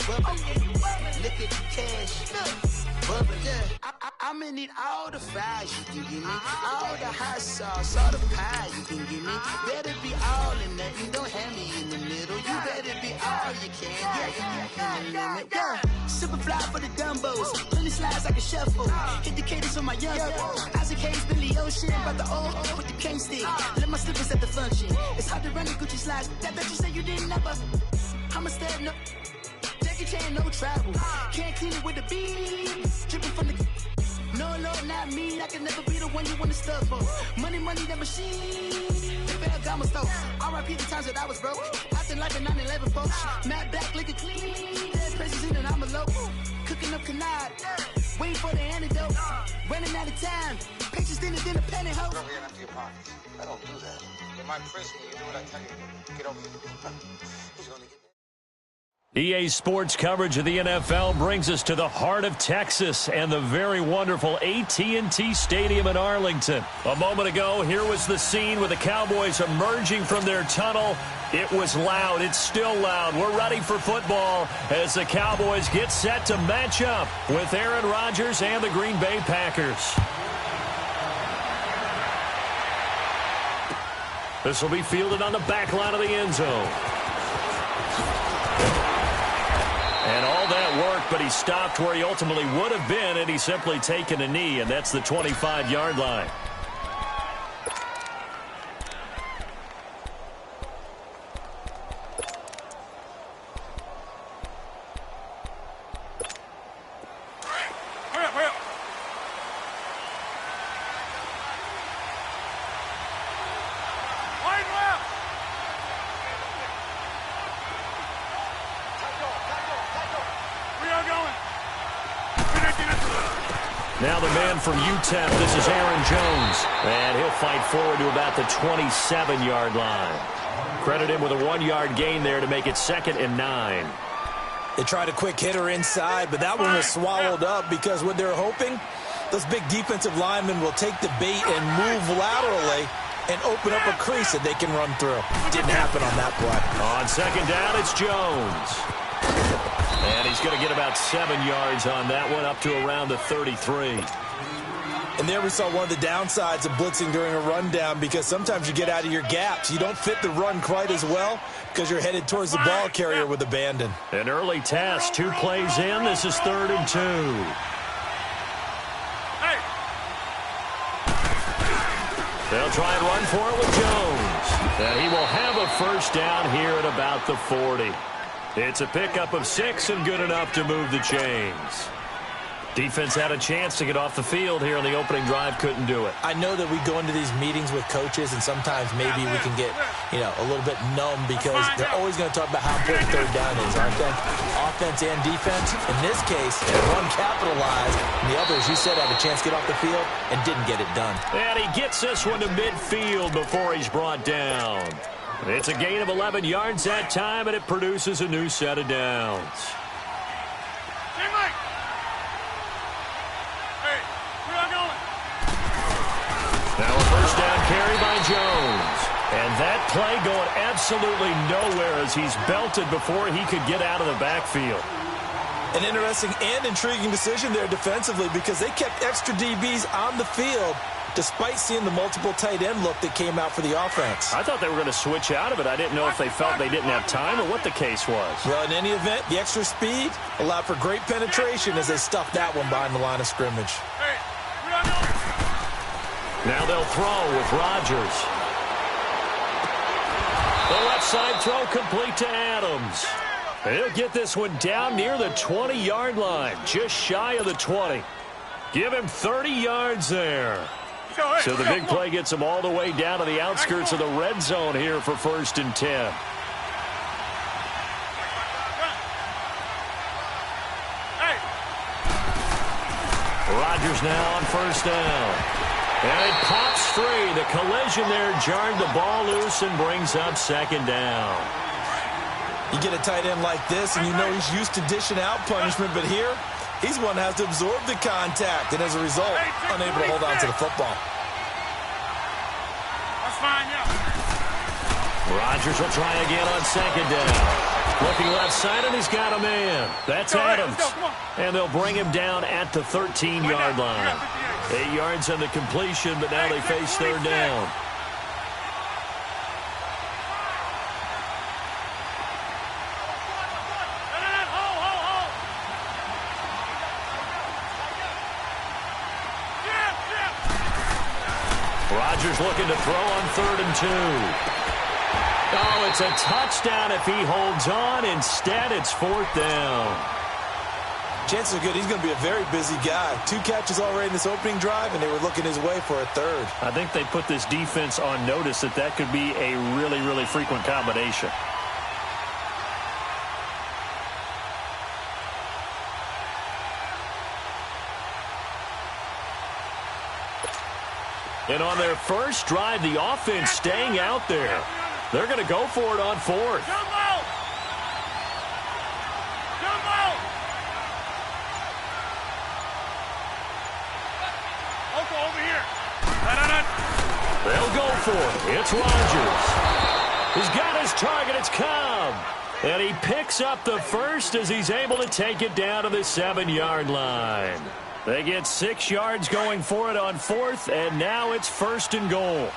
bubbling. Look at the cash, bubbling. I'ma need all the fries you can give me, all the hot sauce, all the pie you can give me. Better be all in nothing, don't have me in the middle. You better be all you can, yeah. Super fly for the Dumbos, plenty slides like a shuffle. Hit the cadence on my young Isaac Hayes, Billy Ocean, about the old with the cane stick. Let my slippers at the function. It's hard to run the Gucci slides. That bet you say you didn't never. I'ma step no. Jackie Chan, no travel. Can't clean it with the beat. Dripping from the. No, not me. I can never be the one you want to stuff for. Money, that machine. The Ferragamo store. R.I.P. the times that I was broke. Acting like a 9/11 folks. Matte back, looking clean. Dead president and I'm a local. Cooking up canard. Waiting for the antidote. Running out of time. Pictures thinner than a penny hoe. Go here empty your pockets. I don't do that. You might press me. You do what I tell you. Get over here. Who's going to get me? EA Sports coverage of the NFL brings us to the heart of Texas and the very wonderful AT&T Stadium in Arlington. A moment ago, here was the scene with the Cowboys emerging from their tunnel. It was loud. It's still loud. We're ready for football as the Cowboys get set to match up with Aaron Rodgers and the Green Bay Packers. This will be fielded on the back line of the end zone. And all that worked, but he stopped where he ultimately would have been, and he's simply taken a knee, and that's the 25-yard line. Now the man from UTEP, this is Aaron Jones, and he'll fight forward to about the 27-yard line. Credit him with a 1-yard gain there to make it 2nd and 9. They tried a quick hitter inside, but that one was swallowed up because what they're hoping, those big defensive linemen will take the bait and move laterally and open up a crease that they can run through. Didn't happen on that play. On 2nd down, it's Jones. And he's going to get about 7 yards on that one, up to around the 33. And there we saw one of the downsides of blitzing during a rundown, because sometimes you get out of your gaps. You don't fit the run quite as well because you're headed towards the ball carrier with abandon. An early test, 2 plays in. This is 3rd and 2. They'll try and run for it with Jones. And he will have a first down here at about the 40. It's a pickup of 6 and good enough to move the chains. Defense had a chance to get off the field here in the opening drive, couldn't do it. I know that we go into these meetings with coaches, and sometimes maybe we can get, a little bit numb because they're always going to talk about how important 3rd down is, aren't they? Offense and defense. In this case, one capitalized, and the others, you said, had a chance to get off the field and didn't get it done. And he gets this one to midfield before he's brought down. It's a gain of 11 yards that time, and it produces a new set of downs. Now a first down carry by Jones. And that play going absolutely nowhere as he's belted before he could get out of the backfield. An interesting and intriguing decision there defensively, because they kept extra DBs on the field despite seeing the multiple tight end look that came out for the offense. I thought they were going to switch out of it. I didn't know if they felt they didn't have time or what the case was. Well, in any event, the extra speed allowed for great penetration as they stuffed that one behind the line of scrimmage. Now they'll throw with Rodgers. The left side throw complete to Adams. He'll get this one down near the 20-yard line, just shy of the 20. Give him 30 yards there. So the big play gets him all the way down to the outskirts of the red zone here for 1st and 10. Rodgers now on 1st down. And it pops free. The collision there jarred the ball loose and brings up 2nd down. You get a tight end like this, and you know he's used to dishing out punishment, but here, he's one that has to absorb the contact, and as a result, unable to hold on to the football. That's fine, yeah. Rodgers will try again on second down. Looking left side, and he's got a man. That's Adams. And they'll bring him down at the 13-yard line. 8 yards on the completion, but now they face third down. Rodgers looking to throw on 3rd and 2. Oh, it's a touchdown if he holds on. Instead, it's 4th down. Chances are good he's going to be a very busy guy. 2 catches already in this opening drive, and they were looking his way for a 3rd. I think they put this defense on notice that could be a really, really frequent combination. And on their first drive, the offense staying out there. They're going to go for it on 4th. They'll go for it. It's Rodgers. He's got his target. It's Cobb. And he picks up the first as he's able to take it down to the 7-yard line. They get 6 yards going for it on 4th, and now it's 1st and goal.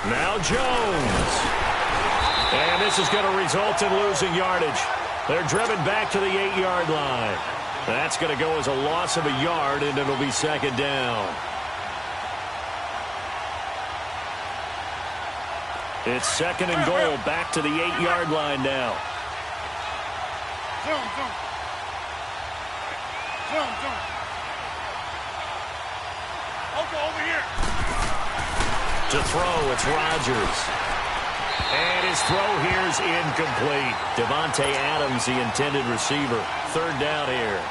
Now Jones. And this is going to result in losing yardage. They're driven back to the 8-yard line. That's going to go as a loss of a yard, and it'll be 2nd down. It's 2nd and goal, back to the 8-yard line now. Over here. To throw, it's Rodgers. And his throw here is incomplete. Devontae Adams, the intended receiver. 3rd down here.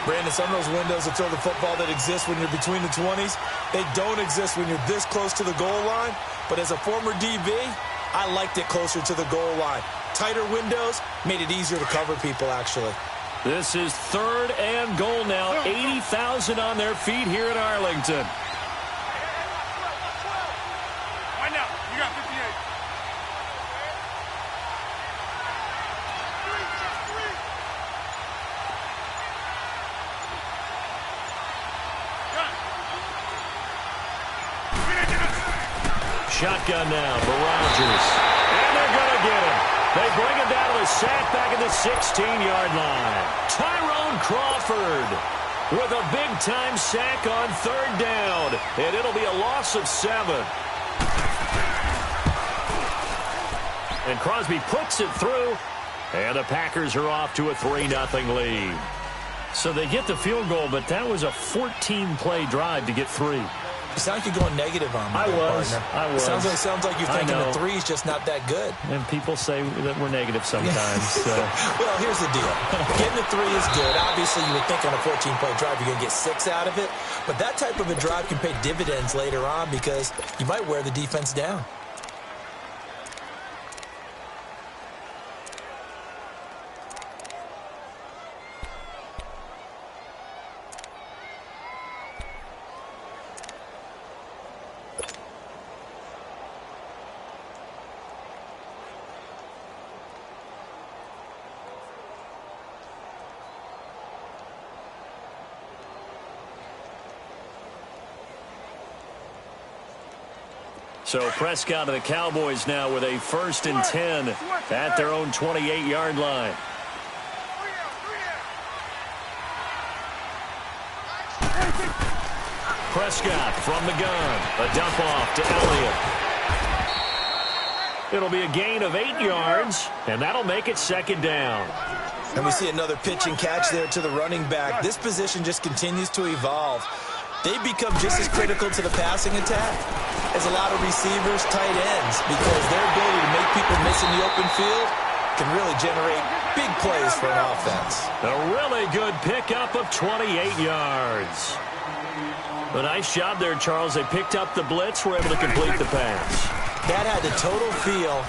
Brandon, some of those windows to throw the football that exist when you're between the 20s, they don't exist when you're this close to the goal line. But as a former DB, I liked it closer to the goal line. Tighter windows made it easier to cover people, actually. This is 3rd and goal now. 80,000 on their feet here in Arlington. Right now, you got 58. Shotgun now for Rodgers. And they're going to get him. They bring him down to the sack back at the 16-yard line. Tyrone Crawford with a big-time sack on 3rd down. And it'll be a loss of 7. And Crosby puts it through. And the Packers are off to a 3-0 lead. So they get the field goal, but that was a 14-play drive to get 3. You sound like you're going negative on me. I was. Sounds like you're thinking the 3 is just not that good. And people say that we're negative sometimes. So. Well, here's the deal. Getting the 3 is good. Obviously, you would think on a 14-play drive you're going to get 6 out of it. But that type of a drive can pay dividends later on because you might wear the defense down. So Prescott of the Cowboys now with a 1st and 10 at their own 28-yard line. Prescott from the gun. A dump off to Elliott. It'll be a gain of 8 yards, and that'll make it 2nd down. And we see another pitch and catch there to the running back. This position just continues to evolve. They become just as critical to the passing attack as a lot of receivers, tight ends, because their ability to make people miss in the open field can really generate big plays for an offense. A really good pickup of 28 yards. A nice job there, Charles. They picked up the blitz, were able to complete the pass. That had the total feel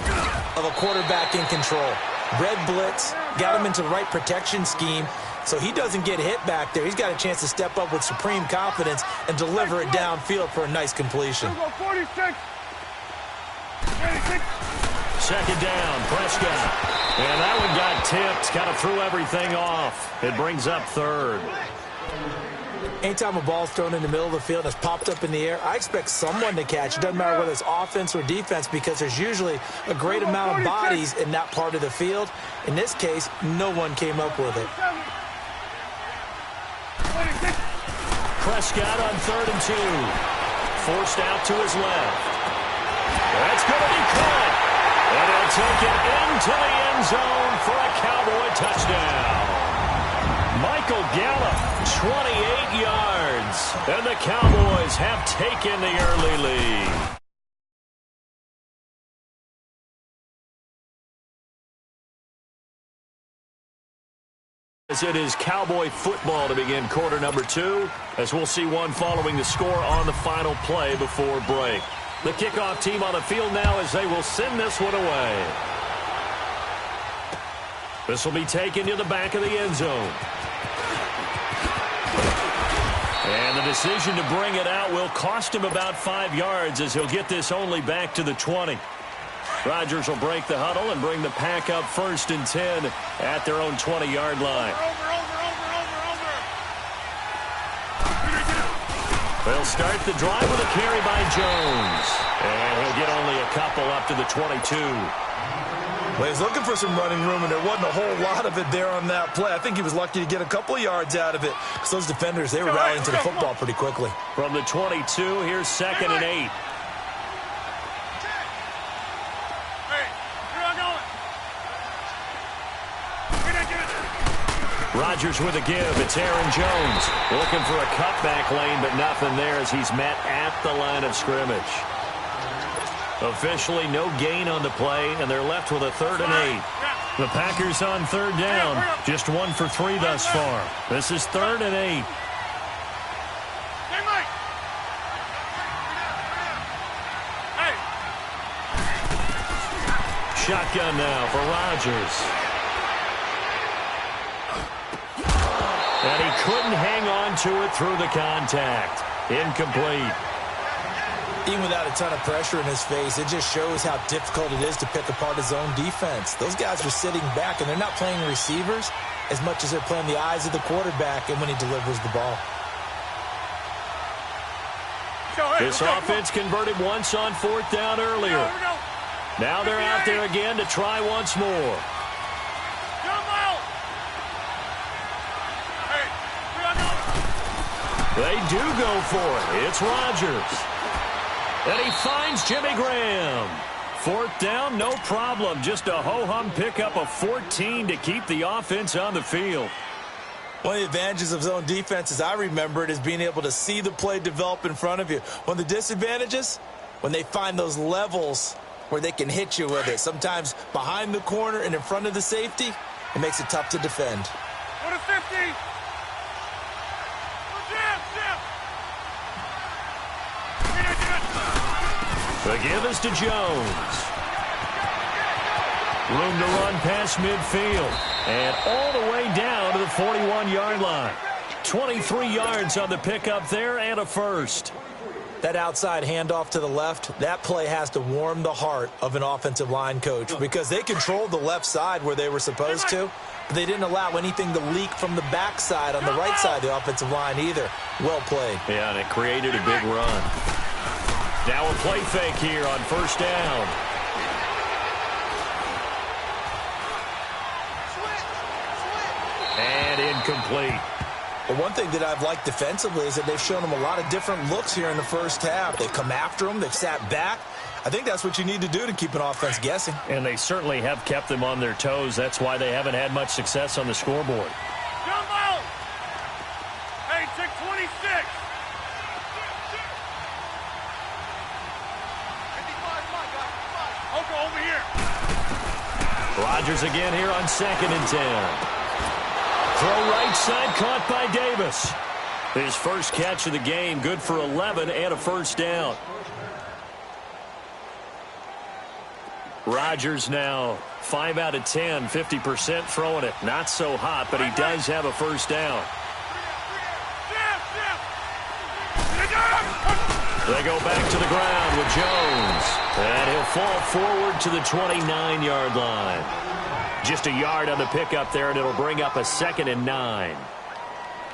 of a quarterback in control. Red blitz, got him into the right protection scheme, so he doesn't get hit back there. He's got a chance to step up with supreme confidence and deliver it downfield for a nice completion. 46. Second down, Prescott. And that one got tipped, kind of threw everything off. It brings up third. Anytime a ball's thrown in the middle of the field and it's popped up in the air, I expect someone to catch. It doesn't matter whether it's offense or defense because there's usually a great amount of bodies in that part of the field. In this case, no one came up with it. Prescott on 3rd and 2. Forced out to his left. That's going to be caught. And he'll take it into the end zone for a Cowboy touchdown. Michael Gallup, 28 yards. And the Cowboys have taken the early lead. As it is Cowboy football to begin quarter number 2, as we'll see one following the score on the final play before break. The kickoff team on the field now as they will send this one away. This will be taken to the back of the end zone. And the decision to bring it out will cost him about 5 yards as he'll get this only back to the 20. Rodgers will break the huddle and bring the pack up 1st and 10 at their own 20-yard line. They'll start the drive with a carry by Jones. And he'll get only a couple up to the 22. Well, he was looking for some running room, and there wasn't a whole lot of it there on that play. I think he was lucky to get a couple of yards out of it because those defenders, they were rallying to the football pretty quickly. From the 22, here's 2nd and 8. Rodgers with a give. It's Aaron Jones looking for a cutback lane, but nothing there as he's met at the line of scrimmage. Officially no gain on the play, and they're left with a 3rd and 8. The Packers on 3rd down, just 1 for 3 thus far. This is 3rd and 8. Shotgun now for Rodgers. And he couldn't hang on to it through the contact. Incomplete. Even without a ton of pressure in his face, it just shows how difficult it is to pick apart his own defense. Those guys are sitting back, and they're not playing receivers as much as they're playing the eyes of the quarterback and when he delivers the ball. This offense converted once on 4th down earlier. Now they're out there again to try once more. They do go for it. It's Rodgers. And he finds Jimmy Graham. 4th down, no problem. Just a ho-hum pickup of 14 to keep the offense on the field. One of the advantages of zone defense, as I remember it, is being able to see the play develop in front of you. One of the disadvantages, when they find those levels where they can hit you with it, sometimes behind the corner and in front of the safety, it makes it tough to defend. Go to 50. The give is to Jones. Room to run past midfield. And all the way down to the 41-yard line. 23 yards on the pickup there and a first. That outside handoff to the left, that play has to warm the heart of an offensive line coach because they controlled the left side where they were supposed to, but they didn't allow anything to leak from the backside on the right side of the offensive line either. Well played. Yeah, and it created a big run. Now a play fake here on 1st down. And incomplete. But one thing that I've liked defensively is that they've shown them a lot of different looks here in the first half. They've come after them. They've sat back. I think that's what you need to do to keep an offense guessing. And they certainly have kept them on their toes. That's why they haven't had much success on the scoreboard. Jumbo! Hey, check 26. 55, okay, over here. Rodgers again here on 2nd and 10. Throw right side caught by Davis. His first catch of the game, good for 11 and a 1st down. Rodgers now 5 out of 10, 50% throwing it. Not so hot, but he does have a first down. They go back to the ground with Jones. And he'll fall forward to the 29-yard line. Just a yard on the pickup there, and it'll bring up a 2nd and 9.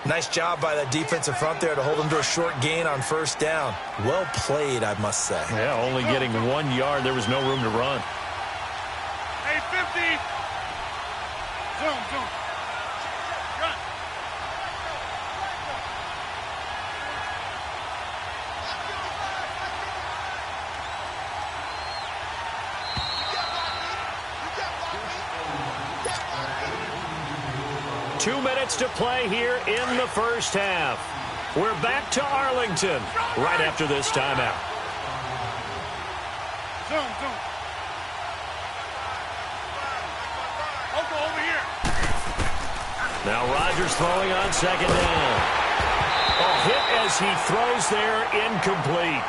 Nice job by that defensive front there to hold him to a short gain on first down. Well played, I must say. Yeah, only getting 1 yard. There was no room to run. Hey, 50. Zoom. Run. 2 minutes to play here in the first half. We're back to Arlington right after this timeout. Zoom. Over here. Now Rodgers throwing on 2nd down. A hit as he throws there, incomplete.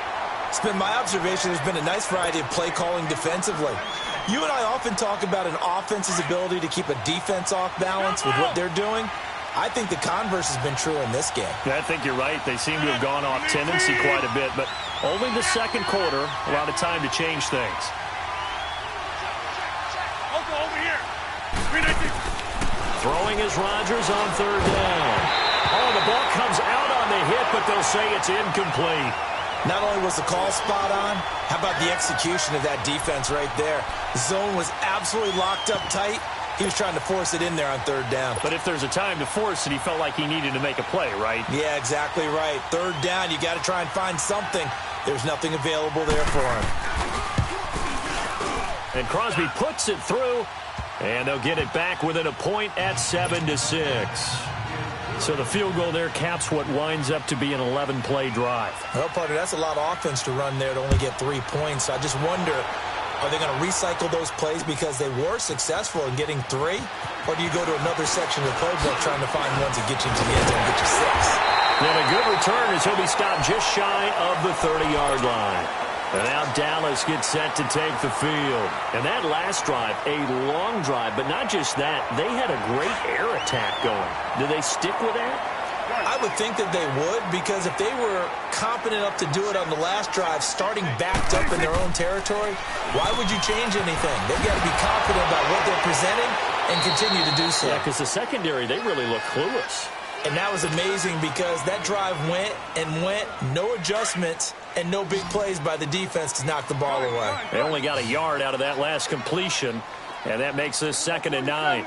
It's been my observation there's been a nice variety of play calling defensively. You and I often talk about an offense's ability to keep a defense off balance with what they're doing. I think the converse has been true in this game. I think you're right. They seem to have gone off tendency quite a bit, but only the second quarter, a lot of time to change things. Over here. Throwing is Rodgers on 3rd down. Oh, the ball comes out on the hit, but they'll say it's incomplete. Not only was the call spot on, how about the execution of that defense right there? The zone was absolutely locked up tight. He was trying to force it in there on 3rd down. But if there's a time to force it, he felt like he needed to make a play, right? Yeah, exactly right. 3rd down, you got to try and find something. There's nothing available there for him. And Crosby puts it through, and they'll get it back within a point at 7-6. So the field goal there caps what winds up to be an 11-play drive. Well, partner, that's a lot of offense to run there to only get 3 points. I just wonder, are they going to recycle those plays because they were successful in getting 3? Or do you go to another section of the playbook trying to find ones that get you into the end zone and get you 6? And a good return as he'll be stopped just shy of the 30-yard line. And now Dallas gets set to take the field. And that last drive, a long drive, but not just that. They had a great air attack going. Do they stick with that? I would think that they would, because if they were competent enough to do it on the last drive, starting backed up in their own territory, why would you change anything? They've got to be confident about what they're presenting and continue to do so. Yeah, because the secondary, they really look clueless. And that was amazing because that drive went and went, no adjustments, and no big plays by the defense to knock the ball away. They only got a yard out of that last completion, and that makes this 2nd and 9.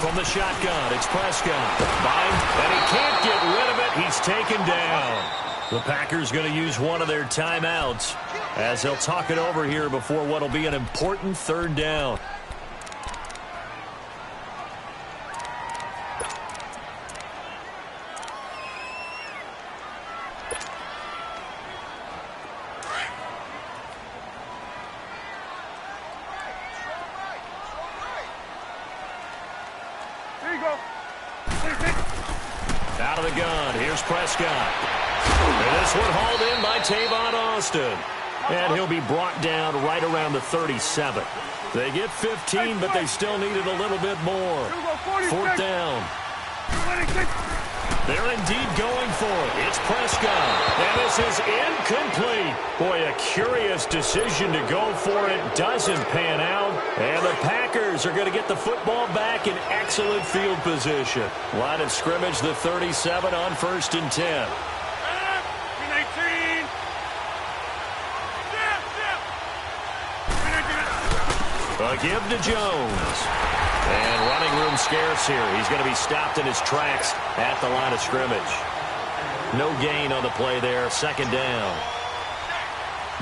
From the shotgun, it's Prescott. And he can't get rid of it. He's taken down. The Packers going to use one of their timeouts as they'll talk it over here before what will be an important 3rd down. Out of the gun, here's Prescott. And this one hauled in by Tavon Austin. And he'll be brought down right around the 37. They get 15, but they still needed a little bit more. 4th down. They're indeed going for it. It's Prescott. And this is incomplete. Boy, a curious decision to go for it. Doesn't pan out. And the Packers are going to get the football back in excellent field position. Line of scrimmage, the 37 on 1st and 10. A give to Jones. And running room scarce here. He's going to be stopped in his tracks at the line of scrimmage. No gain on the play there. 2nd down.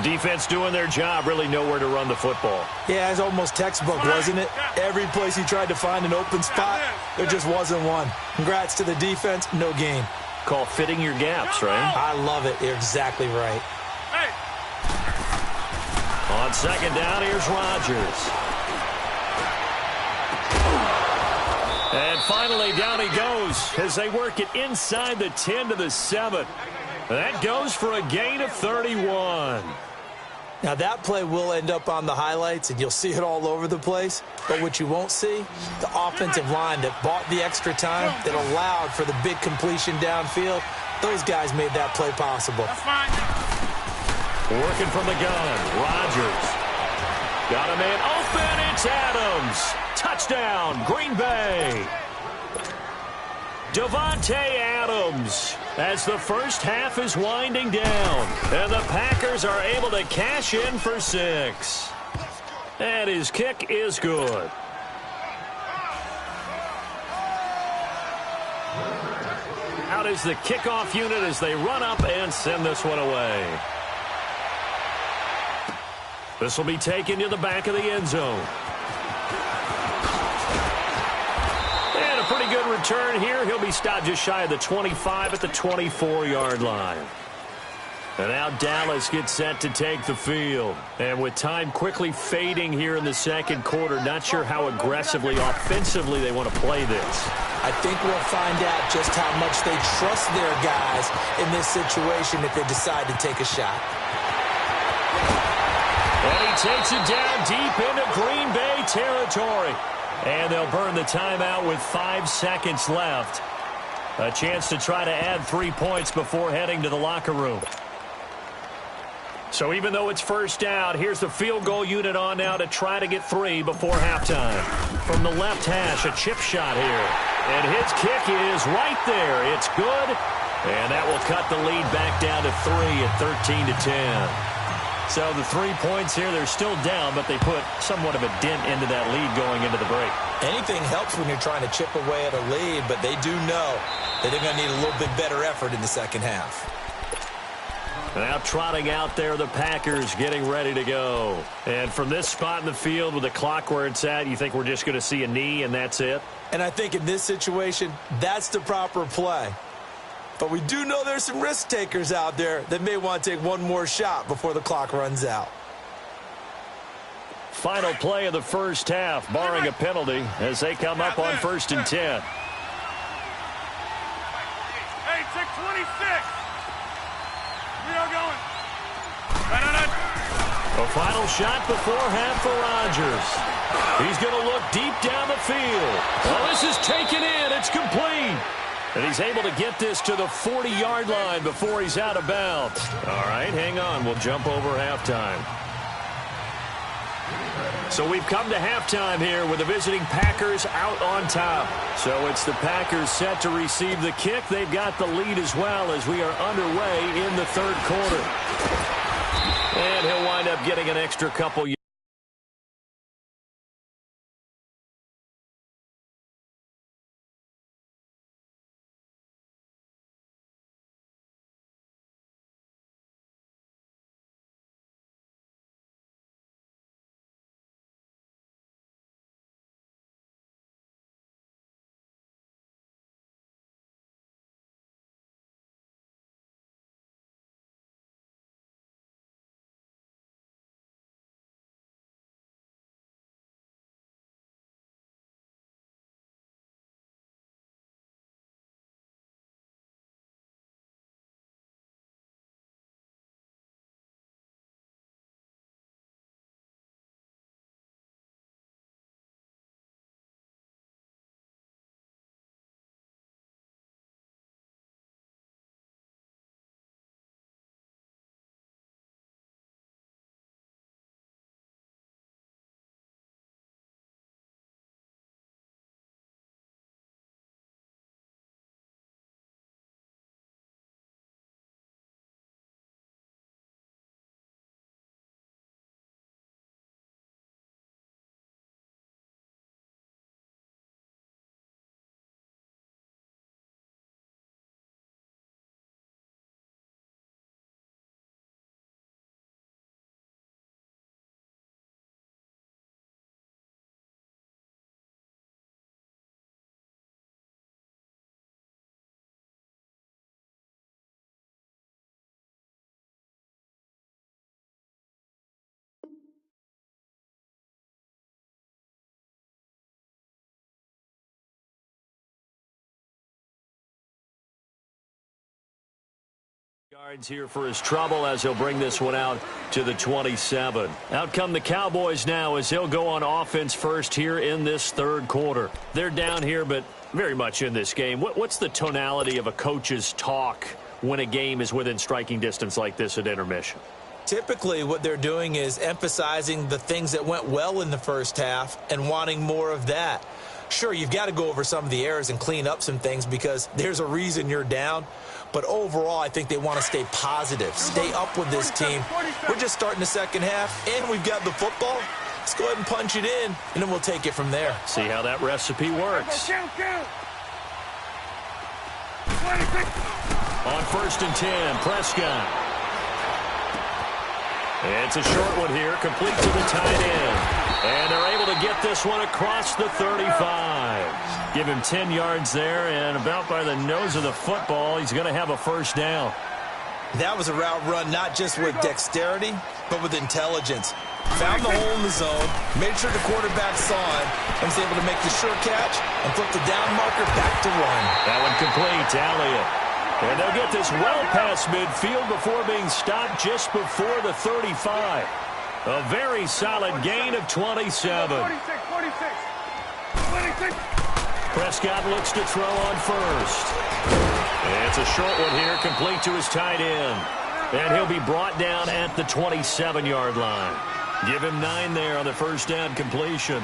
Defense doing their job. Really nowhere to run the football. Yeah, it's almost textbook, wasn't it? Every place he tried to find an open spot, there just wasn't one. Congrats to the defense. No gain. Call fitting your gaps, right? I love it. You're exactly right. On 2nd down, here's Rodgers. And finally, down he goes as they work it inside the 10 to the 7. That goes for a gain of 31. Now, that play will end up on the highlights, and you'll see it all over the place. But what you won't see, the offensive line that bought the extra time, that allowed for the big completion downfield, those guys made that play possible. Working from the gun, Rodgers. Got a man open, it's Adams. Touchdown, Green Bay. Davante Adams as the first half is winding down. And the Packers are able to cash in for 6. And his kick is good. Out is the kickoff unit as they run up and send this one away. This will be taken to the back of the end zone. And a pretty good return here. He'll be stopped just shy of the 25 at the 24-yard line. And now Dallas gets set to take the field. And with time quickly fading here in the second quarter, not sure how aggressively, offensively they want to play this. I think we'll find out just how much they trust their guys in this situation if they decide to take a shot. And he takes it down deep into Green Bay territory. And they'll burn the timeout with 5 seconds left. A chance to try to add 3 points before heading to the locker room. So even though it's first down, here's the field goal unit on now to try to get 3 before halftime. From the left hash, a chip shot here. And his kick is right there. It's good. And that will cut the lead back down to 3 at 13-10. So the 3 points here, they're still down, but they put somewhat of a dent into that lead going into the break. Anything helps when you're trying to chip away at a lead, but they do know that they're going to need a little bit better effort in the second half. Now trotting out there, the Packers getting ready to go. And from this spot in the field with the clock where it's at, you think we're just going to see a knee and that's it? And I think in this situation, that's the proper play. But we do know there's some risk takers out there that may want to take one more shot before the clock runs out. Final play of the first half, barring a penalty, as they come up on 1st and 10. Hey, check 26. We are going. A final shot before half for Rodgers. He's going to look deep down the field. Well, this is taken in. It's complete. And he's able to get this to the 40-yard line before he's out of bounds. All right, hang on. We'll jump over halftime. So we've come to halftime here with the visiting Packers out on top. So it's the Packers set to receive the kick. They've got the lead as well as we are underway in the third quarter. And he'll wind up getting an extra couple yards. Yards here for his trouble as he'll bring this one out to the 27. Out come the Cowboys now as he'll go on offense first here in this third quarter. They're down here, but very much in this game. What's the tonality of a coach's talk when a game is within striking distance like this at intermission? Typically, what they're doing is emphasizing the things that went well in the first half and wanting more of that. Sure, you've got to go over some of the errors and clean up some things because there's a reason you're down. But overall, I think they want to stay positive, stay up with this team. We're just starting the second half, and we've got the football. Let's go ahead and punch it in, and then we'll take it from there. See how that recipe works. On 1st and 10, Prescott. It's a short one here, complete to the tight end. And they're able to get this one across the 35. Give him 10 yards there, and about by the nose of the football, he's going to have a first down. That was a route run not just with dexterity, but with intelligence. Found the hole in the zone, made sure the quarterback saw it, and was able to make the sure catch and flip the down marker back to run. That one complete to Elliott. And they'll get this well past midfield before being stopped just before the 35. A very solid gain of 27. 46. Prescott looks to throw on first. It's a short one here, complete to his tight end. And he'll be brought down at the 27-yard line. Give him 9 there on the first down completion.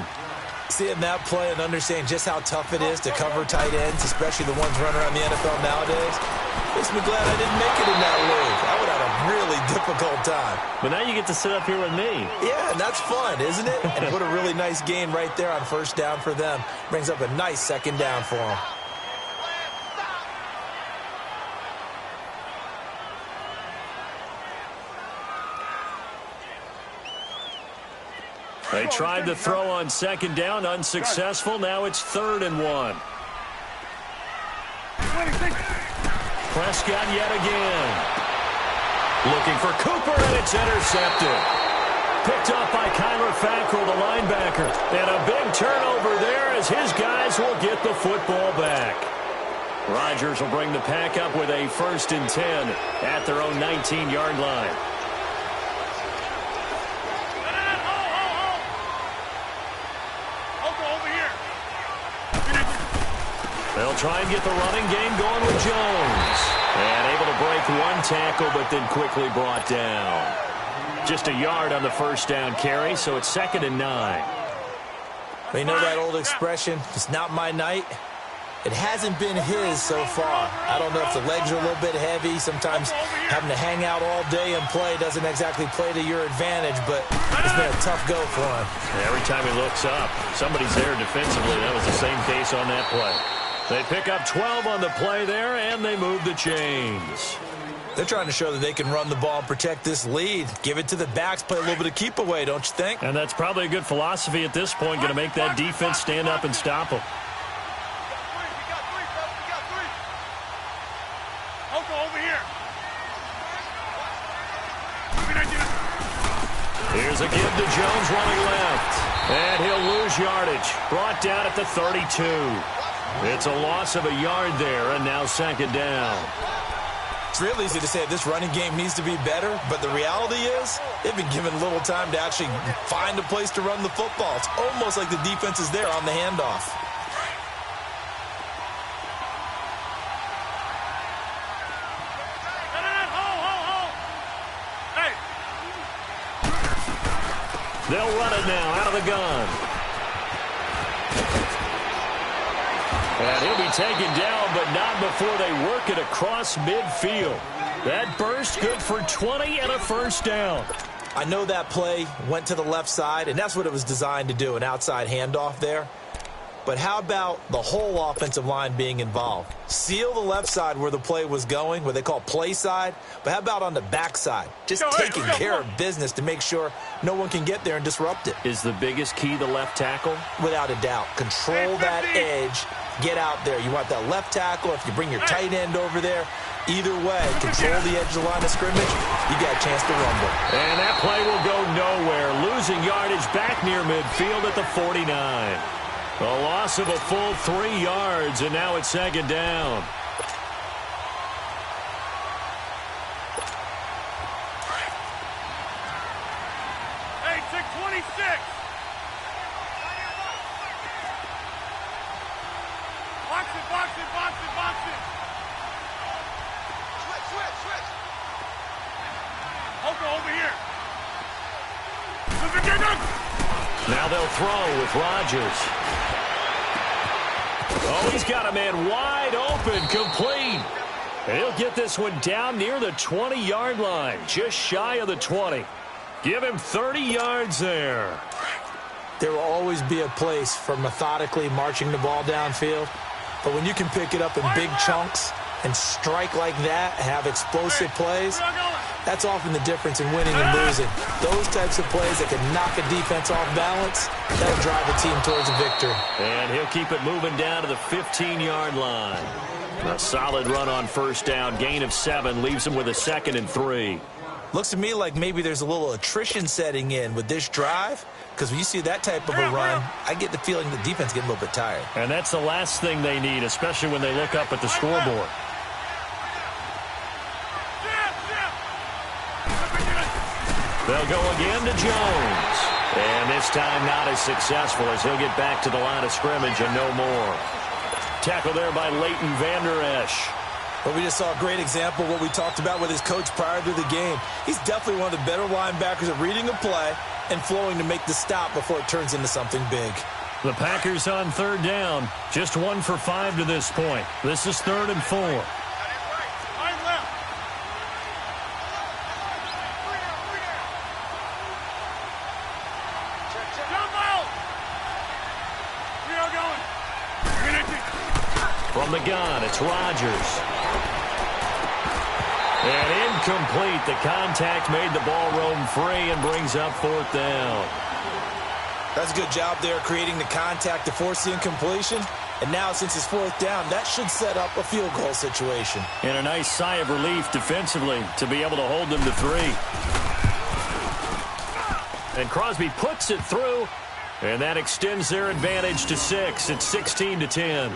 Seeing that play and understanding just how tough it is to cover tight ends, especially the ones running around the NFL nowadays, makes me glad I didn't make it in that league. I would have a really difficult time. But now you get to sit up here with me. Yeah, and that's fun, isn't it? And put a really nice gain right there on first down for them. Brings up a nice second down for them. They tried to throw on second down, unsuccessful. Now it's 3rd and 1. Prescott yet again. Looking for Cooper, and it's intercepted. Picked up by Kyler Fackrell, the linebacker. And a big turnover there as his guys will get the football back. Rodgers will bring the pack up with a 1st and 10 at their own 19-yard line. They'll try and get the running game going with Jones. And able to break one tackle, but then quickly brought down. Just a yard on the first down carry, so it's 2nd and 9. You know that old expression, it's not my night? It hasn't been his so far. I don't know if the legs are a little bit heavy. Sometimes having to hang out all day and play doesn't exactly play to your advantage, but it's been a tough go for him. Every time he looks up, somebody's there defensively. That was the same case on that play. They pick up 12 on the play there, and they move the chains. They're trying to show that they can run the ball and protect this lead. Give it to the backs, play a little bit of keep away, don't you think? And that's probably a good philosophy at this point, going to make that defense stand up and stop them. Here's a give to Jones running left. And he'll lose yardage. Brought down at the 32. It's a loss of a yard there, and now 2nd down. It's real easy to say this running game needs to be better, but the reality is they've been given little time to actually find a place to run the football. It's almost like the defense is there on the handoff. They'll run it now out of the gun. And he'll be taken down, but not before they work it across midfield. That burst good for 20 and a first down. I know that play went to the left side, and that's what it was designed to do, an outside handoff there. But how about the whole offensive line being involved? Seal the left side where the play was going, what they call play side. But how about on the back side? Just taking care of business to make sure no one can get there and disrupt it. Is the biggest key the left tackle? Without a doubt. Control that edge. Get out there. You want that left tackle. If you bring your tight end over there, either way, control the edge of the line of scrimmage, you got a chance to rumble. And that play will go nowhere. Losing yardage back near midfield at the 49. A loss of a full 3 yards, and now it's 2nd down. 26. Box it, box it, box it, box it. Switch. Oko, over here. Now they'll throw with Rodgers. Oh, he's got a man wide open, complete. And he'll get this one down near the 20-yard line, just shy of the 20. Give him 30 yards there. There will always be a place for methodically marching the ball downfield. But when you can pick it up in big chunks and strike like that, have explosive plays, that's often the difference in winning and losing. Those types of plays that can knock a defense off balance, that'll drive a team towards a victory. And he'll keep it moving down to the 15-yard line. A solid run on first down. Gain of 7 leaves him with a 2nd and 3. Looks to me like maybe there's a little attrition setting in with this drive, because when you see that type of a run, I get the feeling the defense getting a little bit tired. And that's the last thing they need, especially when they look up at the scoreboard. They'll go again to Jones. And this time not as successful as he'll get back to the line of scrimmage and no more. Tackle there by Leighton Vander Esch. But we just saw a great example of what we talked about with his coach prior to the game. He's definitely one of the better linebackers at reading a play and flowing to make the stop before it turns into something big. The Packers on third down. Just 1 for 5 to this point. This is 3rd and 4. From the gun, it's Rodgers. And incomplete. The contact made the ball roam free and brings up 4th down. That's a good job there creating the contact to force the incompletion. And now since it's 4th down, that should set up a field goal situation. And a nice sigh of relief defensively to be able to hold them to 3. And Crosby puts it through. And that extends their advantage to 6. It's 16-10.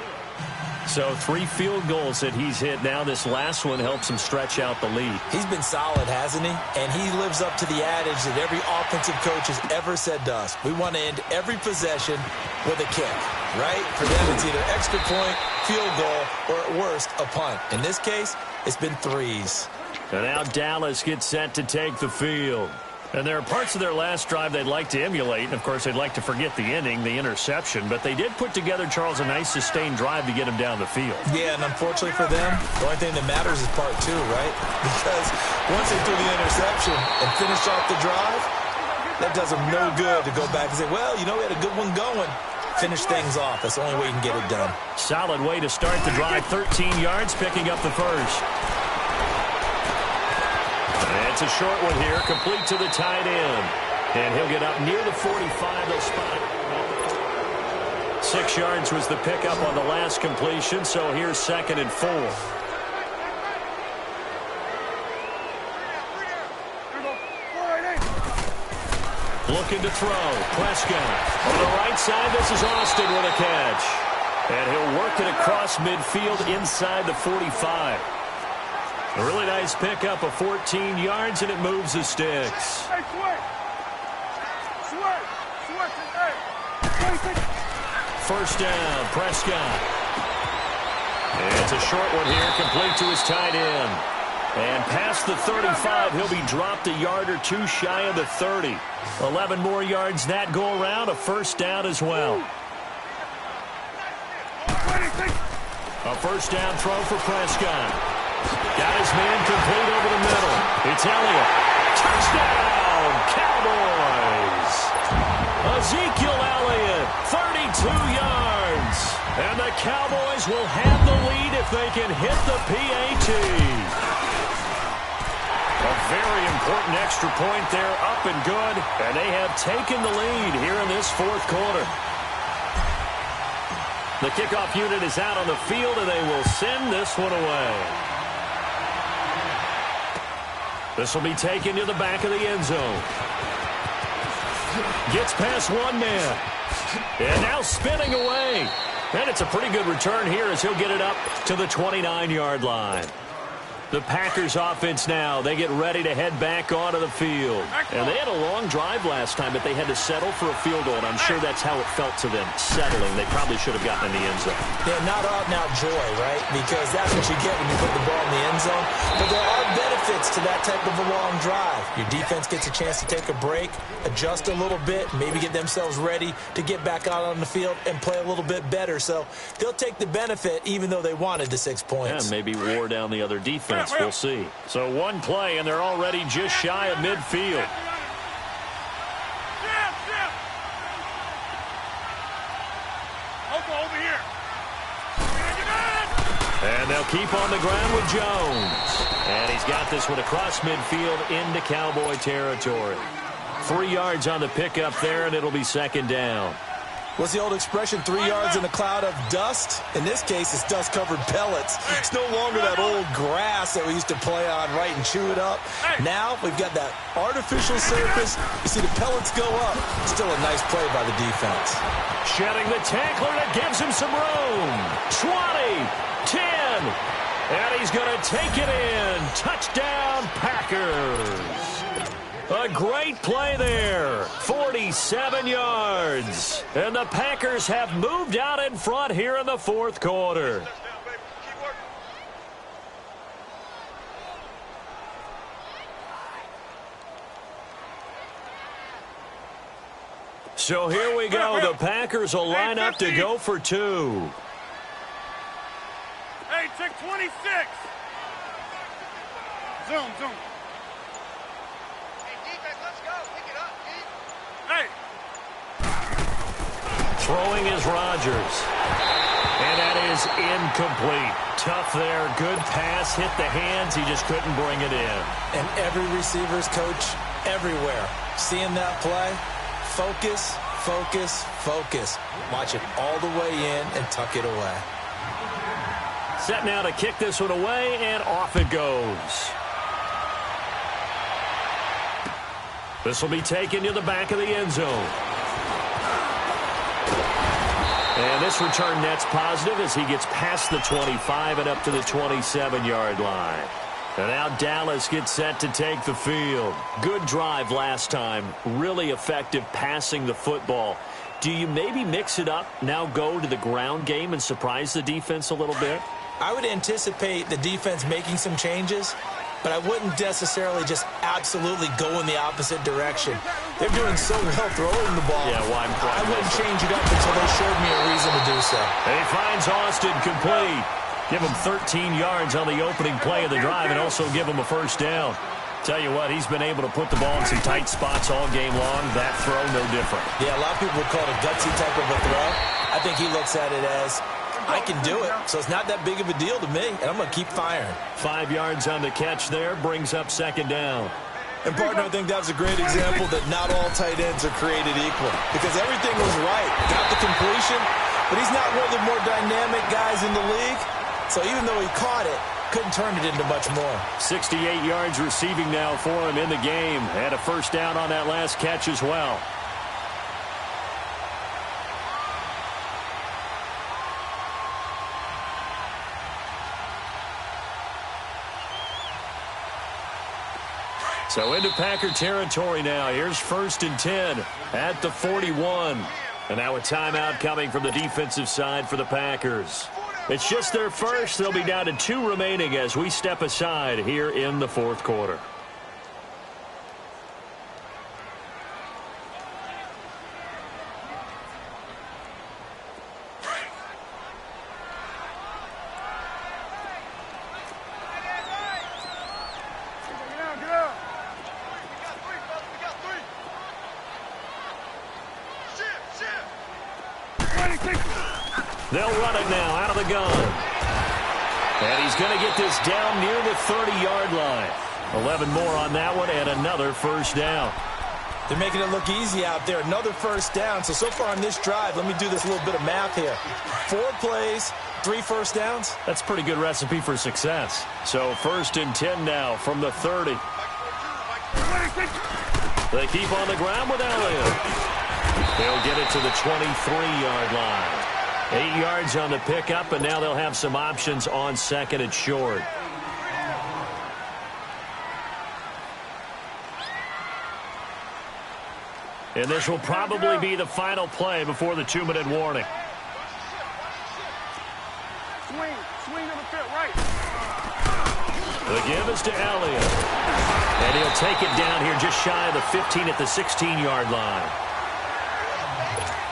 So 3 field goals that he's hit now. This last one helps him stretch out the lead. He's been solid, hasn't he? And he lives up to the adage that every offensive coach has ever said to us. We want to end every possession with a kick, right? For them, it's either extra point, field goal, or at worst, a punt. In this case, it's been 3s. And now Dallas gets set to take the field. And there are parts of their last drive they'd like to emulate. And, of course, they'd like to forget the inning, the interception. But they did put together, Charles, a nice sustained drive to get him down the field. Yeah, and unfortunately for them, the only thing that matters is part 2, right? Because once they threw the interception and finished off the drive, that does them no good to go back and say, well, you know, we had a good one going. Finish things off. That's the only way you can get it done. Solid way to start the drive. 13 yards, picking up the first. It's a short one here, complete to the tight end. And he'll get up near the 45. They'll spot it. 6 yards was the pickup on the last completion, so here's 2nd and 4. Looking to throw. Prescott. On the right side, this is Austin with a catch. And he'll work it across midfield inside the 45. A really nice pickup of 14 yards, and it moves the sticks. Hey, First down, Prescott. And it's a short one here, complete to his tight end. And past the 35, he'll be dropped a yard or 2 shy of the 30. 11 more yards that go around, a first down as well. A first down throw for Prescott. Got his man complete over the middle. It's Elliott. Touchdown, Cowboys. Ezekiel Elliott, 32 yards. And the Cowboys will have the lead if they can hit the PAT. A very important extra point there, up and good. And they have taken the lead here in this 4th quarter. The kickoff unit is out on the field, and they will send this one away. This will be taken to the back of the end zone. Gets past one man. And now spinning away. And it's a pretty good return here as he'll get it up to the 29-yard line. The Packers offense now. They get ready to head back onto the field. And they had a long drive last time, but they had to settle for a field goal, and I'm sure that's how it felt to them, settling. They probably should have gotten in the end zone. Yeah, not out-and-out joy, right? Because that's what you get when you put the ball in the end zone. But there are benefits to that type of a long drive. Your defense gets a chance to take a break, adjust a little bit, maybe get themselves ready to get back out on the field and play a little bit better. So they'll take the benefit even though they wanted the 6 points. Yeah, maybe wore down the other defense. We'll see. So one play, and they're already just shy of midfield. Over here. And they'll keep on the ground with Jones. And he's got this one across midfield into Cowboy territory. 3 yards on the pickup there, and it'll be second down. What's the old expression, 3 yards in a cloud of dust? In this case, it's dust-covered pellets. It's no longer that old grass that we used to play on, right, and chew it up. Now we've got that artificial surface. You see the pellets go up. Still a nice play by the defense. Shedding the tackler, that gives him some room. 20, 10, and he's going to take it in. Touchdown, Packers. A great play there. 47 yards. And the Packers have moved out in front here in the fourth quarter. So here we go. The Packers will line up to go for 2. Hey, check 26. Zoom. Hey. Throwing is Rodgers. And that is incomplete. Tough there. Good pass. Hit the hands. He just couldn't bring it in. And every receiver's coach everywhere. Seeing that play, focus, focus, focus. Watch it all the way in and tuck it away. Set now to kick this one away, and off it goes. This will be taken to the back of the end zone. And this return net's positive as he gets past the 25 and up to the 27-yard line. And now Dallas gets set to take the field. Good drive last time. Really effective passing the football. Do you maybe mix it up, now go to the ground game and surprise the defense a little bit? I would anticipate the defense making some changes, but I wouldn't necessarily just absolutely go in the opposite direction. They're doing so well throwing the ball. Yeah, well, I wouldn't change it up until they showed me a reason to do so. And he finds Austin complete. Give him 13 yards on the opening play of the drive and also give him a first down. Tell you what, he's been able to put the ball in some tight spots all game long. That throw, no different. Yeah, a lot of people would call it a gutsy type of a throw. I think he looks at it as, I can do it, so it's not that big of a deal to me, and I'm going to keep firing. 5 yards on the catch there, brings up second down. And, partner, I think that's a great example that not all tight ends are created equal, because everything was right. Got the completion, but he's not one of the more dynamic guys in the league, so even though he caught it, couldn't turn it into much more. 68 yards receiving now for him in the game. Had a first down on that last catch as well. So into Packer territory now. Here's 1st and 10 at the 41. And now a timeout coming from the defensive side for the Packers. It's just their first. They'll be down to 2 remaining as we step aside here in the fourth quarter. They'll run it now out of the gun. And he's going to get this down near the 30-yard line. 11 more on that one and another first down. They're making it look easy out there. Another first down. So far on this drive, let me do this little bit of math here. 4 plays, 3 first downs. That's a pretty good recipe for success. So 1st and 10 now from the 30. They keep on the ground with Elliott. They'll get it to the 23-yard line. 8 yards on the pickup, and now they'll have some options on 2nd and short. And this will probably be the final play before the 2-minute warning. Swing on the fit, right. The give is to Elliott. And he'll take it down here just shy of the 15 at the 16-yard line.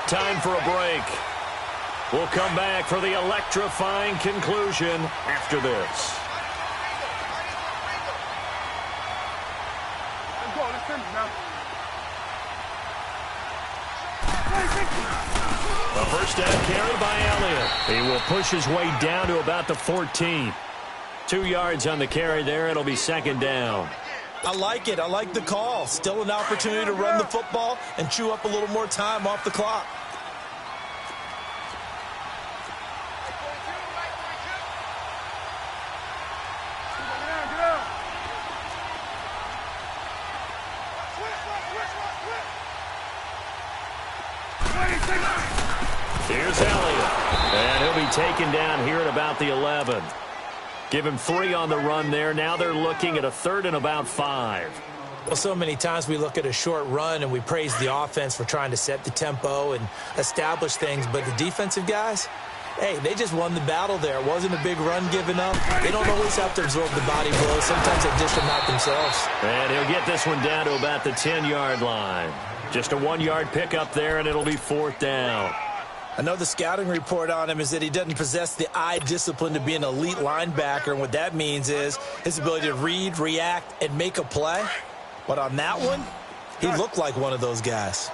Time for a break. We'll come back for the electrifying conclusion after this. Let's go. Let's finish now. A first down carry by Elliott. He will push his way down to about the 14. 2 yards on the carry there. It'll be second down. I like it. I like the call. Still an opportunity to run the football and chew up a little more time off the clock. Here's Elliott. And he'll be taken down here at about the 11. Give him 3 on the run there. Now they're looking at a 3rd and about 5. Well, so many times we look at a short run and we praise the offense for trying to set the tempo and establish things. But the defensive guys, hey, they just won the battle there. It wasn't a big run given up. They don't always have to absorb the body blows. Sometimes they dish them out themselves. And he'll get this one down to about the 10-yard line. Just a 1-yard pickup there, and it'll be 4th down. I know the scouting report on him is that he doesn't possess the eye discipline to be an elite linebacker, and what that means is his ability to read, react, and make a play. But on that one, he looked like one of those guys.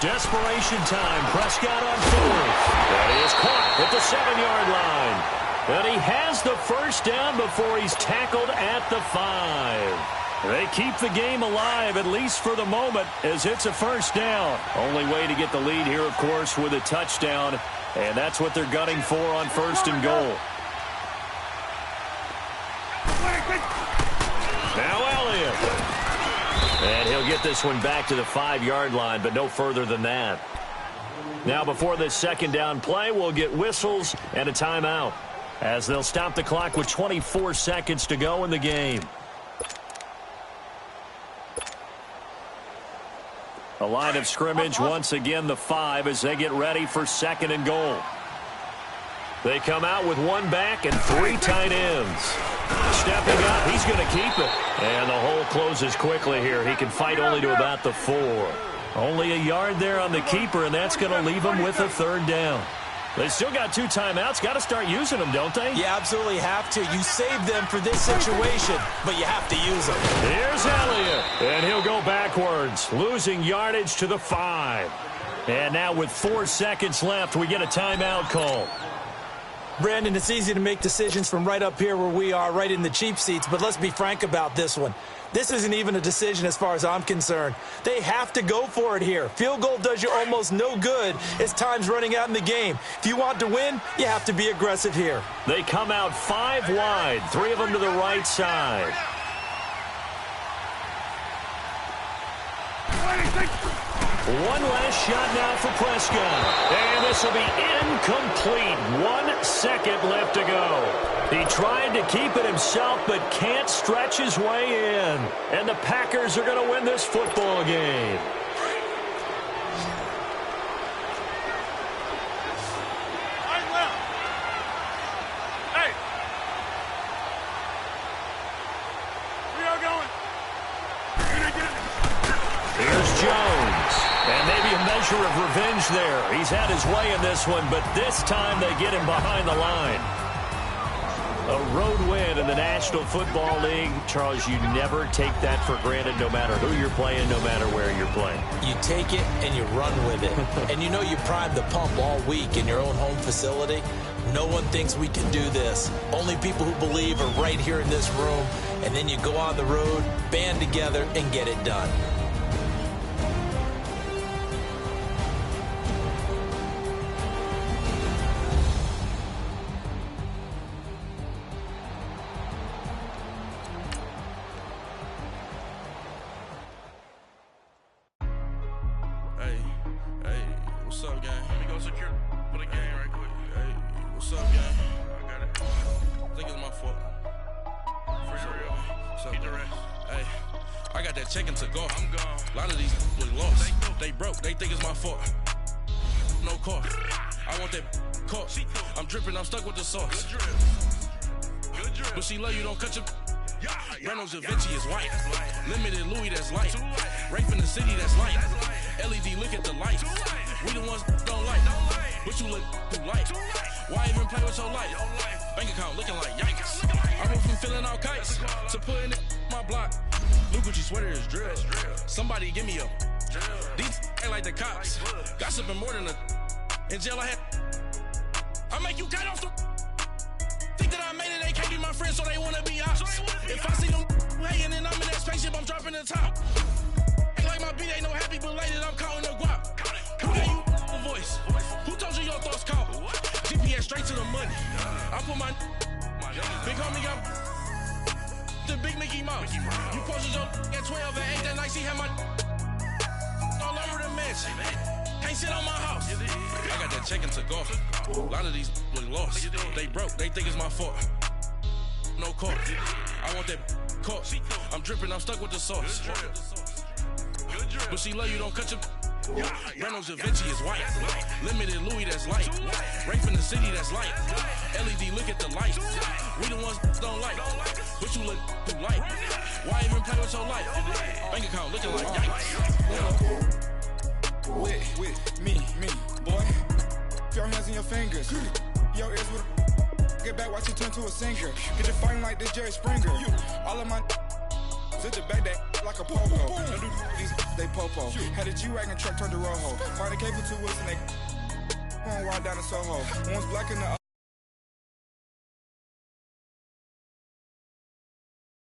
Desperation time. Prescott on 4th. That is caught at the 7-yard line. And he has the first down before he's tackled at the 5. They keep the game alive, at least for the moment, as it's a first down. Only way to get the lead here, of course, with a touchdown. And that's what they're gunning for on 1st and goal. Now Elliott. And he'll get this one back to the 5-yard line, but no further than that. Now before this second down play, we'll get whistles and a timeout, as they'll stop the clock with 24 seconds to go in the game. A line of scrimmage, once again the 5, as they get ready for 2nd and goal. They come out with 1 back and 3 tight ends. Stepping up, he's going to keep it. And the hole closes quickly here. He can fight only to about the 4. Only a yard there on the keeper, and that's going to leave him with a 3rd down. They still got 2 timeouts. Got to start using them, don't they? You absolutely have to. You save them for this situation, but you have to use them. Here's Elliott, and he'll go backwards, losing yardage to the 5. And now with 4 seconds left, we get a timeout call. Brandon, it's easy to make decisions from right up here where we are, right in the cheap seats, but let's be frank about this one. This isn't even a decision as far as I'm concerned. They have to go for it here. Field goal does you almost no good as time's running out in the game. If you want to win, you have to be aggressive here. They come out 5 wide, 3 of them to the right side. One last shot now for Prescott. And this will be incomplete. 1 second left to go. He tried to keep it himself, but can't stretch his way in. And the Packers are going to win this football game. Here's Jones. And maybe a measure of revenge there. He's had his way in this one, but this time they get him behind the line. A road win in the National Football League. Charles, you never take that for granted, no matter who you're playing, no matter where you're playing. You take it and you run with it. And you know you primed the pump all week in your own home facility. No one thinks we can do this. Only people who believe are right here in this room. And then you go on the road, band together, and get it done. What's up, gang? Let me go secure for the game right quick. Hey, what's up, gang? I got it. I think got that check into go. I'm gone. A lot of these was lost. They broke. They think it's my fault. No car. I want that car. I'm dripping. I'm stuck with the sauce. Good drip. But she love you. Don't cut your. Reynolds Da Vinci is white. Limited Louis, that's light. Rape in the city, that's light. LED, look at the lights. We the ones don't like. But you look too light. Why even play with your life? Bank account looking like yikes. I went from filling out kites to putting it in my block. Blue Gucci sweater is drill. Somebody give me a. These ain't like the cops. Gossiping more than a. In jail I had. I make you cut off the. Think that I made it, they can't be my friends, so they wanna be ops. If I see them hating and I'm in that spaceship, I'm dropping the top. Ain't like my beat ain't no happy, but later I'm counting the guap. Who gave you the voice? Who told you your thoughts count? GPS straight to the money. I put my big homie got the big Mickey Mouse. You posted your at 12 and 8 that night, she had my all over the mansion. Can't sit on my house. I got that check into golf. A lot of these look lost. They broke. They think it's my fault. No car. I want that car. I'm dripping. I'm stuck with the sauce. But she love you. Don't cut your. Reynolds Da Vinci is white. Limited Louis, that's light. Rape in the city, that's light. LED, look at the lights. We the ones don't like. But you look too light. Why even play with your life? Bank account looking like yikes. With me, boy. Your hands in your fingers. Your ears with a. Get back, watch you turn to a singer. Get you fighting like this Jerry Springer. All of my. Sit your back that like a popo. Don't do these, they popo. Had a G-Wagon truck turned to Rojo. Find a cable to us and they. One ride down to Soho. One's black in the.